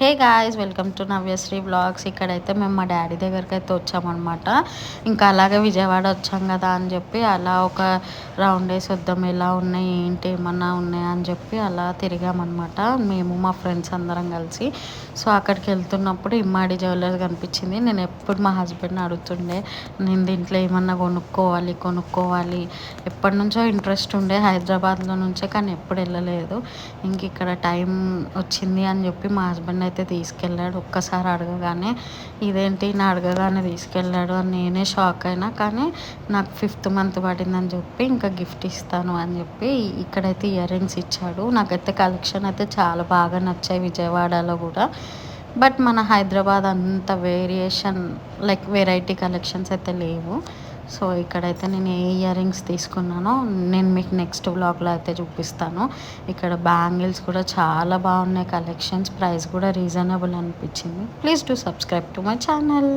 Hey guys, welcome to Navyasri blogs. ఇక్కడైతే మేము మా డాడీ దగ్గరికి అయితే వచ్చామన్నమాట. ఇంకా అలాగే విజయవాడ వచ్చాం కదా అని చెప్పి అలా ఒక రౌండ్ వేసి వద్దాం, ఎలా ఉన్నాయి ఏంటి ఏమన్నా ఉన్నాయా అని చెప్పి అలా తిరిగామన్నమాట. మేము మా ఫ్రెండ్స్ అందరం కలిసి. సో అక్కడికి వెళ్తున్నప్పుడు ఇమ్మాడి జ్యువెలర్స్ కనిపించింది. నేను ఎప్పుడు మా హస్బెండ్ని అడుగుతుండే, నేను దీంట్లో ఏమన్నా కొనుక్కోవాలి ఎప్పటి నుంచో ఇంట్రెస్ట్ ఉండే హైదరాబాద్లో నుంచే, కానీ ఎప్పుడు వెళ్ళలేదు. ఇంక ఇక్కడ టైం వచ్చింది అని చెప్పి మా హస్బెండ్ అయితే తీసుకెళ్ళాడు. ఒక్కసారి అడగగానే ఇదేంటి నా అడగగానే తీసుకెళ్ళాడు అని నేనే షాక్ అయినా. కానీ నాకు 5th మంత్ పడిందని చెప్పి ఇంకా గిఫ్ట్ ఇస్తాను అని చెప్పి ఇక్కడైతే ఇయర్ రింగ్స్ ఇచ్చాడు. నాకైతే కలెక్షన్ అయితే చాలా బాగా నచ్చాయి విజయవాడలో కూడా. బట్ మన హైదరాబాద్ అంత వేరియేషన్ లైక్ వెరైటీ కలెక్షన్స్ అయితే లేవు. సో ఇక్కడైతే నేను ఏ ఇయర్ రింగ్స్ తీసుకున్నానో నేను మీకు నెక్స్ట్ వ్లాగ్లో అయితే చూపిస్తాను. ఇక్కడ బ్యాంగిల్స్ కూడా చాలా బాగున్నాయి కలెక్షన్స్, ప్రైస్ కూడా రీజనబుల్ అనిపించింది. Please do subscribe to my channel.